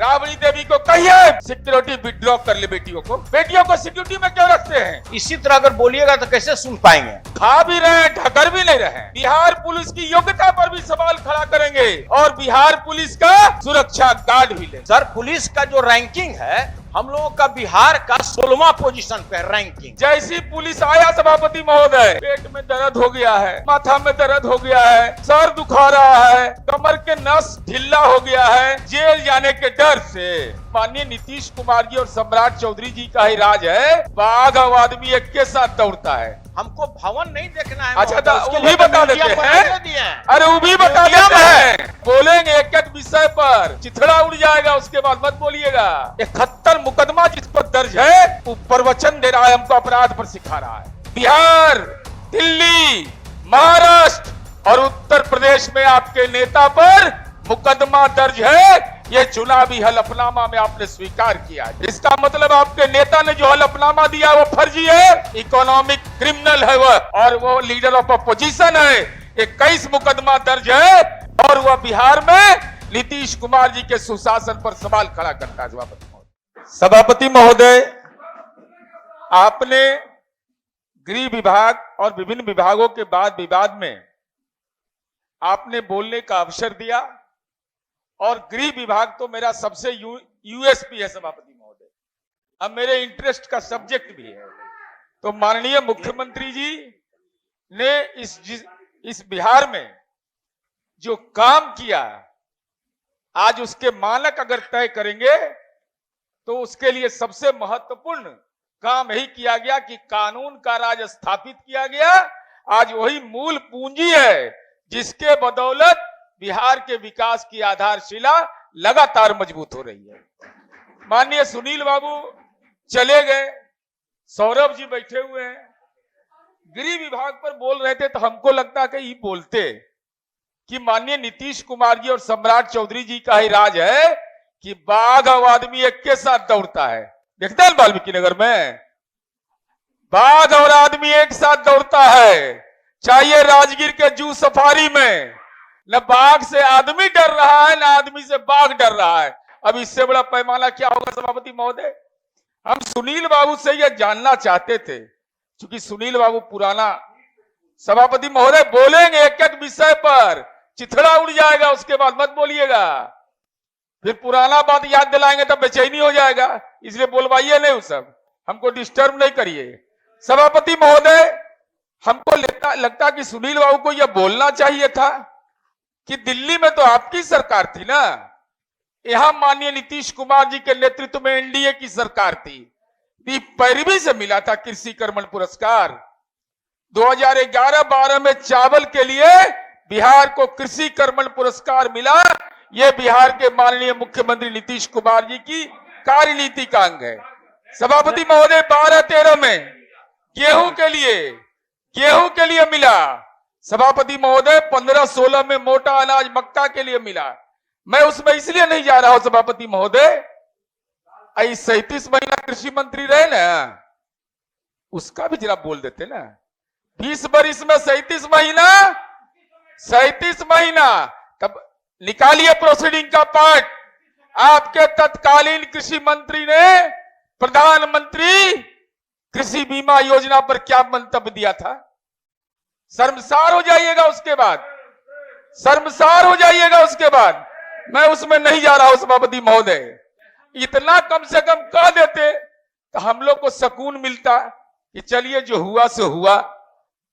राबड़ी देवी को कहिए security withdraw कर ले बेटियों को सिक्योरिटी में क्यों रखते हैं? इसी तरह अगर बोलिएगा तो कैसे सुन पाएंगे। खा भी रहे हैं, ढकर भी नहीं रहे। बिहार पुलिस की योग्यता पर भी सवाल खड़ा करेंगे और बिहार पुलिस का सुरक्षा गार्ड भी ले। सर, पुलिस का जो रैंकिंग है हम लोगों का बिहार का 16वां पोजीशन पे रैंकिंग। जैसी पुलिस आया सभापति महोदय, पेट में दर्द हो गया है, माथा में दर्द हो गया है, सर दुखा रहा है, कमर के नस ढीला हो गया है, जेल जाने के डर से। माननीय नीतीश कुमार जी और सम्राट चौधरी जी का ही राज है, बाघ और आदमी एक के साथ दौड़ता है। हमको भवन नहीं देखना है। अच्छा, तो वो भी बता देते हैं। अरे वो भी बता देते हैं। बोलेंगे एक एक विषय पर चिथड़ा उड़ जाएगा, उसके बाद मत बोलिएगा। 71 मुकदमा जिस पर दर्ज है वो प्रवचन दे रहा है, हमको अपराध पर सिखा रहा है। बिहार, दिल्ली, महाराष्ट्र और उत्तर प्रदेश में आपके नेता पर मुकदमा दर्ज है। ये चुनावी हलफनामा में आपने स्वीकार किया। इसका मतलब आपके नेता ने जो हलफनामा दिया वो फर्जी है, इकोनॉमिक क्रिमिनल है वह, और वो लीडर ऑफ अपोजिशन है। 21 मुकदमा दर्ज है और वह बिहार में नीतीश कुमार जी के सुशासन पर सवाल खड़ा करता है। सभापति महोदय, आपने गृह विभाग और विभिन्न विभागों के बाद विवाद में आपने बोलने का अवसर दिया और गृह विभाग तो मेरा सबसे यूएसपी है सभापति महोदय, अब मेरे इंटरेस्ट का सब्जेक्ट भी है। तो माननीय मुख्यमंत्री जी ने इस बिहार में जो काम किया, आज उसके मानक अगर तय करेंगे तो उसके लिए सबसे महत्वपूर्ण काम यही किया गया कि कानून का राज स्थापित किया गया। आज वही मूल पूंजी है जिसके बदौलत बिहार के विकास की आधारशिला लगातार मजबूत हो रही है। माननीय सुनील बाबू चले गए, सौरभ जी बैठे हुए हैं, गृह विभाग पर बोल रहे थे, तो हमको लगता कि ये बोलते कि माननीय नीतीश कुमार जी और सम्राट चौधरी जी का ही राज है कि बाघ और आदमी एक के साथ दौड़ता है। देखते हैं वाल्मीकि नगर में बाघ और आदमी एक साथ दौड़ता है। चाहिए राजगीर के जू सफारी में न बाघ से आदमी डर रहा है, न आदमी से बाघ डर रहा है। अब इससे बड़ा पैमाना क्या होगा सभापति महोदय? हम सुनील बाबू से यह जानना चाहते थे, क्योंकि सुनील बाबू पुराना सभापति महोदय बोलेंगे एक एक विषय पर चिथड़ा उड़ जाएगा, उसके बाद मत बोलिएगा। फिर पुराना बात याद दिलाएंगे तब बेचैनी हो जाएगा, इसलिए बोलवाइए नहीं, सब हमको डिस्टर्ब नहीं करिए। सभापति महोदय, हमको लगता कि सुनील बाबू को यह बोलना चाहिए था कि दिल्ली में तो आपकी सरकार थी ना, यहां माननीय नीतीश कुमार जी के नेतृत्व में एनडीए की सरकार थी। पैरवी से मिला था कृषि कर्मण पुरस्कार। 2011-12 में चावल के लिए बिहार को कृषि कर्मण पुरस्कार मिला। यह बिहार के माननीय मुख्यमंत्री नीतीश कुमार जी की कार्यनीति का अंग है। सभापति महोदय, 12-13 में गेहूं के लिए मिला। सभापति महोदय, 15-16 में मोटा अनाज मक्का के लिए मिला। मैं उसमें इसलिए नहीं जा रहा हूं सभापति महोदय, 37 महीना कृषि मंत्री रहे ना, उसका भी जरा बोल देते ना। 20 वर्ष में 37 महीना, तब निकालिए प्रोसीडिंग का पार्ट। आपके तत्कालीन कृषि मंत्री ने प्रधानमंत्री कृषि बीमा योजना पर क्या मंतव्य दिया था? शर्मसार हो जाइएगा उसके बाद, मैं उसमें नहीं जा रहा हूं सभापति महोदय। इतना कम से कम कह देते तो हम लोग को सुकून मिलता कि चलिए जो हुआ सो हुआ।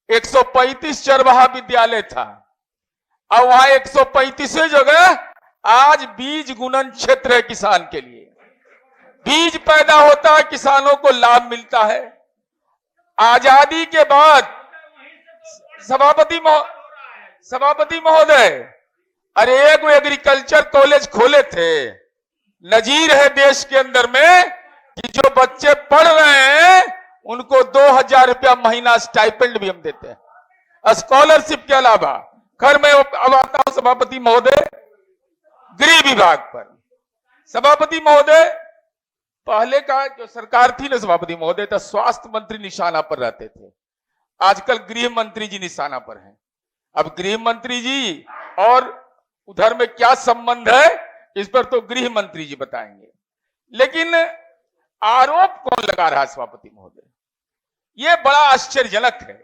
135 चरवाहा विद्यालय था, और वहां 135 जगह आज बीज गुणन क्षेत्र है। किसान के लिए बीज पैदा होता है, किसानों को लाभ मिलता है। आजादी के बाद सभापति महोदय, अरे एक एग्रीकल्चर कॉलेज खोले थे। नजीर है देश के अंदर में कि जो बच्चे पढ़ रहे हैं उनको 2000 रुपया महीना स्टाइपेंड भी हम देते हैं स्कॉलरशिप के अलावा। खैर, मैं अब आता हूं सभापति महोदय गृह विभाग पर। सभापति महोदय, पहले का जो सरकार थी ना सभापति महोदय, तो स्वास्थ्य मंत्री निशाना पर रहते थे। आजकल गृह मंत्री जी निशाना पर हैं। अब गृह मंत्री जी और उधर में क्या संबंध है इस पर तो गृह मंत्री जी बताएंगे। लेकिन आरोप कौन लगा रहा है सभापति महोदय, यह बड़ा आश्चर्यजनक है।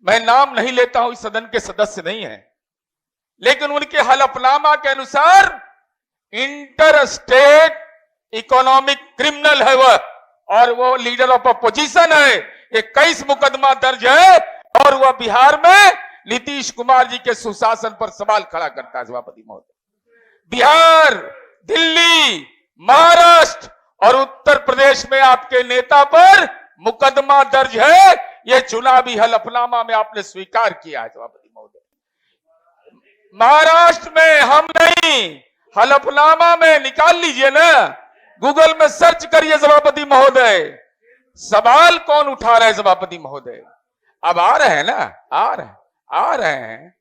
मैं नाम नहीं लेता हूं, इस सदन के सदस्य नहीं है, लेकिन उनके हलफनामा के अनुसार इंटर स्टेट इकोनॉमिक क्रिमिनल है वह, और वो लीडर ऑफ अपोजिशन है। 21 मुकदमा दर्ज है और वह बिहार में नीतीश कुमार जी के सुशासन पर सवाल खड़ा करता है सभापति महोदय। बिहार, दिल्ली, महाराष्ट्र और उत्तर प्रदेश में आपके नेता पर मुकदमा दर्ज है। यह चुनावी हलफनामा में आपने स्वीकार किया है सभापति महोदय। महाराष्ट्र में हम नहीं, हलफनामा में निकाल लीजिए ना, गूगल में सर्च करिए सभापति महोदय। सवाल कौन उठा रहे हैं सभापति महोदय? अब आ रहे हैं ना, आ रहे हैं।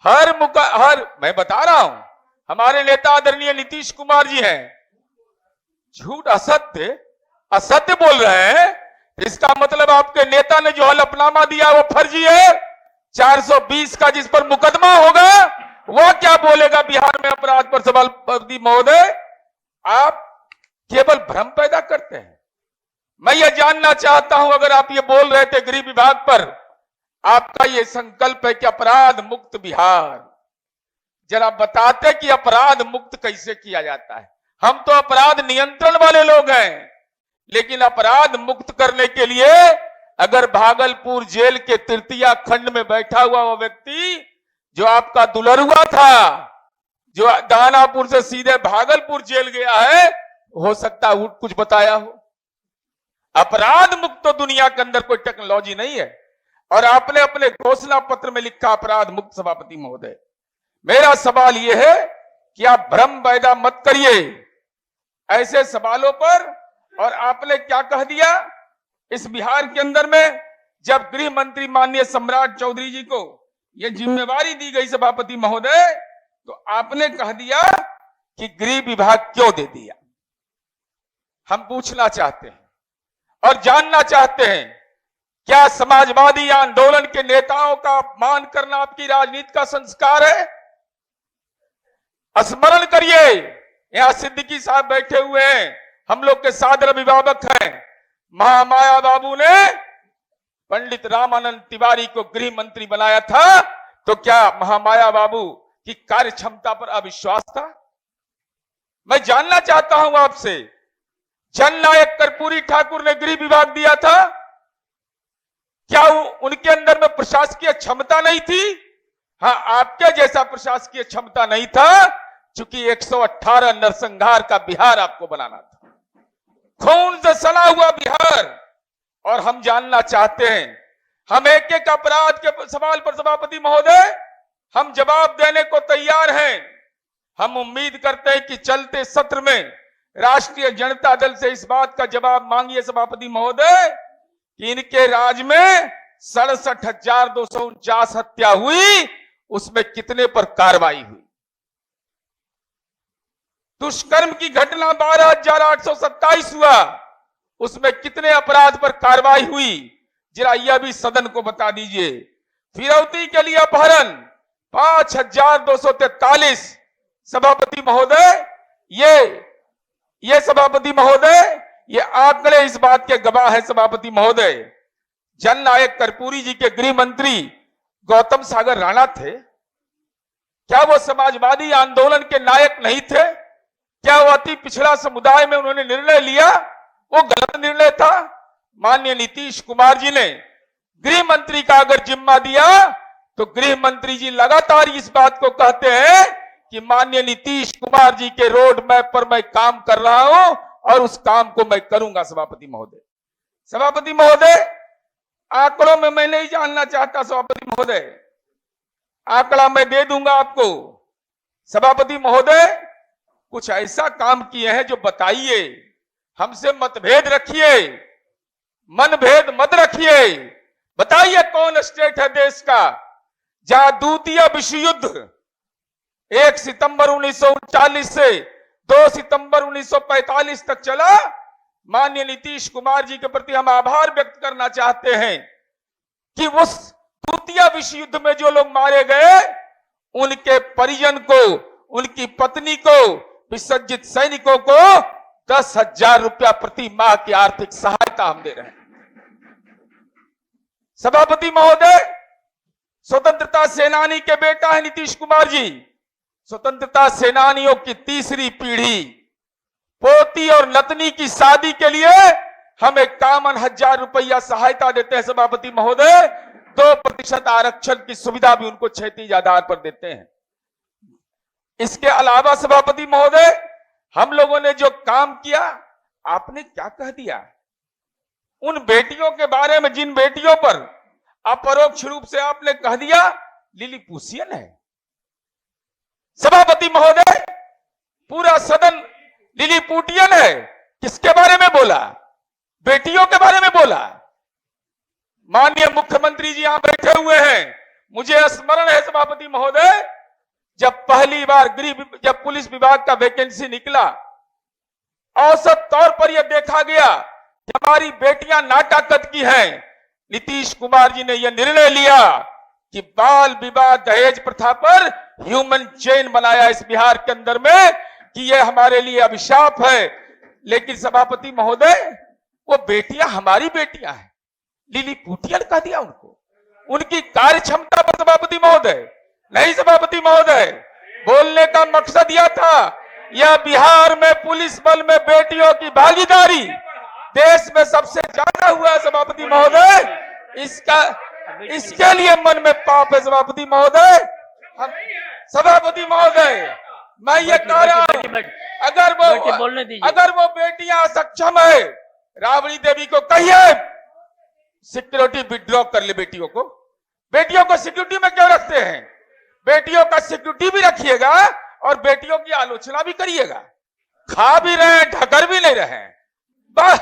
हर मैं बता रहा हूं, हमारे नेता आदरणीय नीतीश कुमार जी हैं। झूठ, असत्य बोल रहे हैं, इसका मतलब आपके नेता ने जो हलफनामा दिया वो फर्जी है। 420 का जिस पर मुकदमा होगा वह क्या बोलेगा बिहार में अपराध पर? सभापति महोदय, आप केवल भ्रम पैदा करते हैं। मैं यह जानना चाहता हूं, अगर आप ये बोल रहे थे गृह विभाग पर आपका ये संकल्प है कि अपराध मुक्त बिहार, जरा बताते कि अपराध मुक्त कैसे किया जाता है। हम तो अपराध नियंत्रण वाले लोग हैं, लेकिन अपराध मुक्त करने के लिए अगर भागलपुर जेल के तृतीया खंड में बैठा हुआ वो व्यक्ति जो आपका दुलरुआ था, जो दानापुर से सीधे भागलपुर जेल गया है, हो सकता है कुछ बताया हो। अपराध मुक्त तो दुनिया के अंदर कोई टेक्नोलॉजी नहीं है, और आपने अपने घोषणा पत्र में लिखा अपराध मुक्त सभापति महोदय। मेरा सवाल यह है कि आप भ्रम पैदा मत करिए ऐसे सवालों पर। और आपने क्या कह दिया इस बिहार के अंदर में, जब गृह मंत्री माननीय सम्राट चौधरी जी को यह जिम्मेवारी दी गई सभापति महोदय, तो आपने कह दिया कि गृह विभाग क्यों दे दिया। हम पूछना चाहते हैं और जानना चाहते हैं, क्या समाजवादी आंदोलन के नेताओं का अपमान करना आपकी राजनीति का संस्कार है? स्मरण करिए, यहां सिद्दीकी साहब बैठे हुए हैं, हम लोग के सादर अभिभावक हैं। महामाया बाबू ने पंडित रामानंद तिवारी को गृह मंत्री बनाया था, तो क्या महामाया बाबू की कार्य क्षमता पर अविश्वास था? मैं जानना चाहता हूं आपसे, जननायक कर्पूरी ठाकुर ने गृह विभाग दिया था, क्या उनके अंदर में प्रशासकीय क्षमता नहीं थी? हाँ, आपके जैसा प्रशासकीय क्षमता नहीं था, चूंकि 118 नरसंहार का बिहार आपको बनाना था, खून से सना हुआ बिहार। और हम जानना चाहते हैं, हम एक एक अपराध के सवाल पर सभापति महोदय हम जवाब देने को तैयार हैं। हम उम्मीद करते हैं कि चलते सत्र में राष्ट्रीय जनता दल से इस बात का जवाब मांगिए सभापति महोदय कि इनके राज में 67,249 हत्या हुई, उसमें कितने पर कार्रवाई हुई? दुष्कर्म की घटना 12,827 हुआ, उसमें कितने अपराध पर कार्रवाई हुई? जरा यह भी सदन को बता दीजिए। फिरौती के लिए अपहरण 5,243 सभापति महोदय, ये सभापति महोदय, ये आंकड़े इस बात के गवाह है सभापति महोदय। जननायक कर्पूरी जी के गृह मंत्री गौतम सागर राणा थे, क्या वो समाजवादी आंदोलन के नायक नहीं थे? क्या वो अति पिछड़ा समुदाय में उन्होंने निर्णय लिया, वो गलत निर्णय था? माननीय नीतीश कुमार जी ने गृह मंत्री का अगर जिम्मा दिया, तो गृह मंत्री जी लगातार इस बात को कहते हैं कि माननीय नीतीश कुमार जी के रोड मैप पर मैं काम कर रहा हूं और उस काम को मैं करूंगा सभापति महोदय। सभापति महोदय, आंकड़ों में मैं नहीं जानना चाहता सभापति महोदय, आंकड़ा मैं दे दूंगा आपको। सभापति महोदय, कुछ ऐसा काम किए हैं जो बताइए, हमसे मतभेद रखिए, मनभेद मत रखिए। बताइए कौन स्टेट है देश का जहां द्वितीय विश्व युद्ध 1 सितंबर 1939 से 2 सितंबर 1945 तक चला? माननीय नीतीश कुमार जी के प्रति हम आभार व्यक्त करना चाहते हैं कि उस द्वितीय विश्व युद्ध में जो लोग मारे गए, उनके परिजन को उनकी पत्नी को, विसर्जित सैनिकों को 10,000 रुपया प्रति माह की आर्थिक सहायता हम दे रहे हैं। सभापति महोदय, स्वतंत्रता सेनानी के बेटा है नीतीश कुमार जी। स्वतंत्रता सेनानियों की तीसरी पीढ़ी, पोती और नतनी की शादी के लिए हम 51,000 रुपया सहायता देते हैं सभापति महोदय। 2% आरक्षण की सुविधा भी उनको क्षैतिज आधार पर देते हैं। इसके अलावा सभापति महोदय, हम लोगों ने जो काम किया, आपने क्या कह दिया उन बेटियों के बारे में जिन बेटियों पर अपरोक्ष रूप से आपने कह दिया लिलीपुशियन है। सभापति महोदय, पूरा सदन लिलीपुटियन है। किसके बारे में बोला? बेटियों के बारे में बोला। माननीय मुख्यमंत्री जी यहां बैठे हुए हैं। मुझे स्मरण है सभापति महोदय, जब पहली बार जब पुलिस विभाग का वैकेंसी निकला, औसत तौर पर यह देखा गया कि हमारी बेटियां नाटा कद की हैं। नीतीश कुमार जी ने यह निर्णय लिया कि बाल विवाह दहेज प्रथा पर ह्यूमन चेन बनाया इस बिहार के अंदर में कि यह हमारे लिए अभिशाप है। लेकिन सभापति महोदय, वो बेटियां हमारी बेटियां हैं, लिलीपुटियन कह दिया उनको। उनकी कार्य क्षमता पर सभापति महोदय नहीं। सभापति महोदय, बोलने का मकसद यह था, यह बिहार में पुलिस बल में बेटियों की भागीदारी देश में सबसे ज्यादा हुआ है सभापति महोदय। इसके लिए मन में पाप है सभापति महोदय। हम सभापति महोदय, मैं ये कह रहा हूं, अगर वो बेटियां सक्षम है, राबड़ी देवी को कहिए सिक्योरिटी विड्रॉ कर ले बेटियों को। बेटियों को सिक्योरिटी में क्यों रखते हैं? बेटियों का सिक्योरिटी भी रखिएगा और बेटियों की आलोचना भी करिएगा। खा भी रहे हैं, ढकर भी नहीं रहे हैं। बस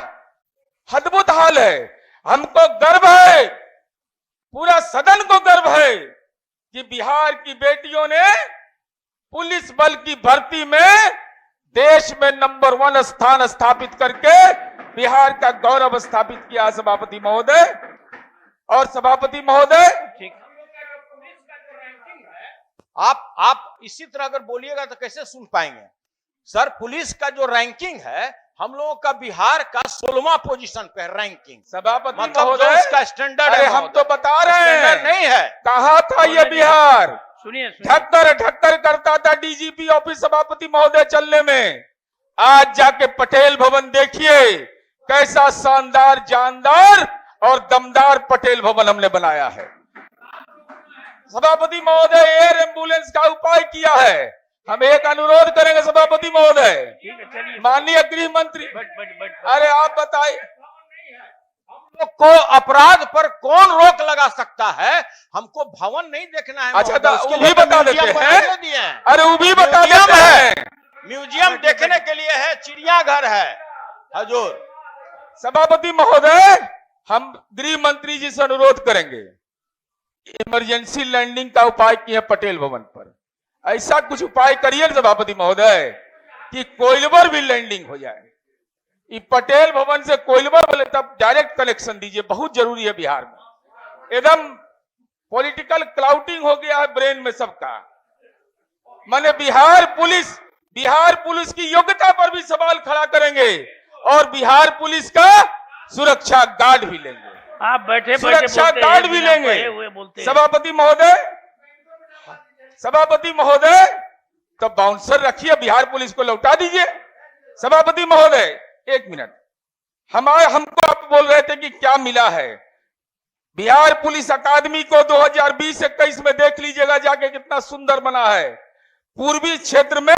अद्भुत हाल है। हमको गर्व है, पूरा सदन को गर्व है कि बिहार की बेटियों ने पुलिस बल की भर्ती में देश में नंबर 1 स्थान स्थापित करके बिहार का गौरव स्थापित किया सभापति महोदय। और सभापति महोदय, आप इसी तरह अगर बोलिएगा तो कैसे सुन पाएंगे सर। पुलिस का जो रैंकिंग है, हम लोगों का बिहार का 16वां पोजीशन पे रैंकिंग। सभापति मतलब महोदय, इसका स्टैंडर्ड है, हम तो बता रहे हैं नहीं है। कहा था ये बिहार सुनिए ढक्कर करता था डीजीपी ऑफिस सभापति महोदय चलने में। आज जाके पटेल भवन देखिए, कैसा शानदार, जानदार और दमदार पटेल भवन हमने बनाया है। सभापति महोदय, एयर एम्बुलेंस का उपाय किया है। हम एक अनुरोध करेंगे सभापति महोदय, माननीय गृह मंत्री, अरे आप बताइए, हम लोग को अपराध पर कौन रोक लगा सकता है? हमको भवन नहीं देखना है। अच्छा, वो भी बता देते हैं। अरे वो भी बता देते हैं। म्यूजियम देखने के लिए है, चिड़ियाघर है हजूर। सभापति महोदय, हम गृह मंत्री जी से अनुरोध करेंगे, इमरजेंसी लैंडिंग का उपाय किए पटेल भवन पर। ऐसा कुछ उपाय करिए सभापति महोदय कि कोइलवर भी लैंडिंग हो जाए। ये पटेल भवन से कोइलवर बोले तब डायरेक्ट कनेक्शन दीजिए, बहुत जरूरी है बिहार में। एकदम पॉलिटिकल क्लाउडिंग हो गया है ब्रेन में सबका। माने बिहार पुलिस की योग्यता पर भी सवाल खड़ा करेंगे और बिहार पुलिस का सुरक्षा गार्ड भी लेंगे। आप बैठे सुरक्षा गार्ड भी लेंगे। सभापति महोदय, तो बाउंसर रखिए, बिहार पुलिस को लौटा दीजिए। सभापति महोदय, एक मिनट, हमको आप बोल रहे थे कि क्या मिला है। बिहार पुलिस अकादमी को 2020-21 में देख लीजिएगा जाके, कितना सुंदर बना है। पूर्वी क्षेत्र में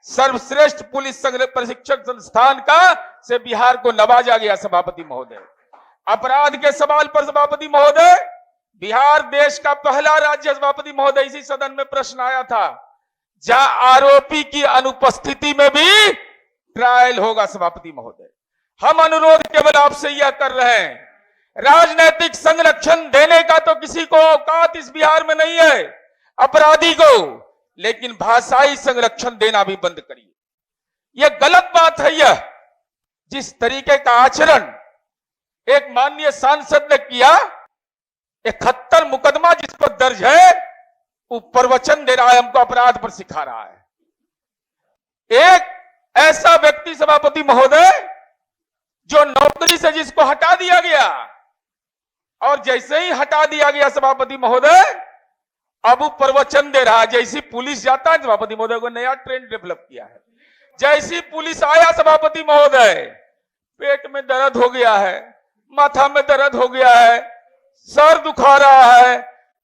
सर्वश्रेष्ठ पुलिस प्रशिक्षण संस्थान का से बिहार को नवाजा गया सभापति महोदय। अपराध के सवाल पर सभापति महोदय, बिहार देश का पहला राज्य सभापति महोदय, इसी सदन में प्रश्न आया था, जहां आरोपी की अनुपस्थिति में भी ट्रायल होगा सभापति महोदय। हम अनुरोध केवल आपसे यह कर रहे हैं, राजनीतिक संरक्षण देने का तो किसी को औकात इस बिहार में नहीं है अपराधी को, लेकिन भाषाई संरक्षण देना भी बंद करिए। यह गलत बात है। यह जिस तरीके का आचरण एक माननीय सांसद ने किया, 71 मुकदमा जिस पर दर्ज है, वो प्रवचन दे रहा है, हमको अपराध पर सिखा रहा है। एक ऐसा व्यक्ति सभापति महोदय जो नौकरी से जिसको हटा दिया गया, और जैसे ही हटा दिया गया सभापति महोदय, अब वो प्रवचन दे रहा है। जैसी पुलिस जाता है सभापति महोदय को नया ट्रेंड डेवलप किया है। जैसी पुलिस आया सभापति महोदय, पेट में दर्द हो गया है, माथा में दर्द हो गया है, सर दुखा रहा है,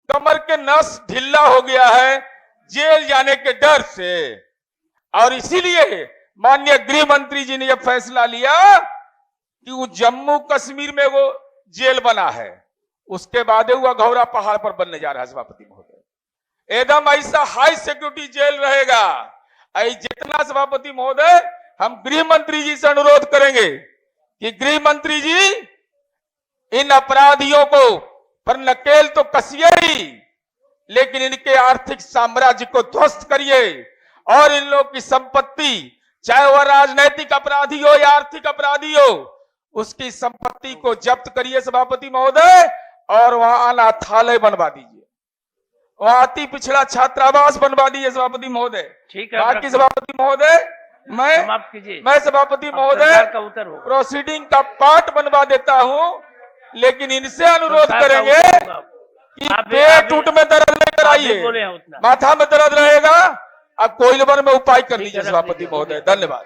कमर के नस ढीला हो गया है जेल जाने के डर से। और इसीलिए माननीय गृह मंत्री जी ने यह फैसला लिया कि वो जम्मू कश्मीर में वो जेल बना है, उसके बाद वो अघौरा पहाड़ पर बनने जा रहा है सभापति महोदय। एकदम ऐसा हाई सिक्योरिटी जेल रहेगा। जितना सभापति महोदय हम गृह मंत्री जी से अनुरोध करेंगे कि गृह मंत्री जी इन अपराधियों को पर नकेल तो कसिए ही, लेकिन इनके आर्थिक साम्राज्य को ध्वस्त करिए और इन लोगों की संपत्ति, चाहे वह राजनैतिक अपराधी हो या आर्थिक अपराधी हो, उसकी संपत्ति को जब्त करिए सभापति महोदय, और वहां अनाथालय बनवा दीजिए, वहां अति पिछड़ा छात्रावास बनवा दीजिए सभापति महोदय। ठीक है, बाकी सभापति महोदय मैं सभापति महोदय प्रोसीडिंग का पार्ट बनवा देता हूं, लेकिन इनसे अनुरोध करेंगे कि पेट टूट में दर्द लेकर आइए, माथा में दर्द रहेगा, अब कोयलवर में उपाय कर लीजिए सभापति महोदय। धन्यवाद।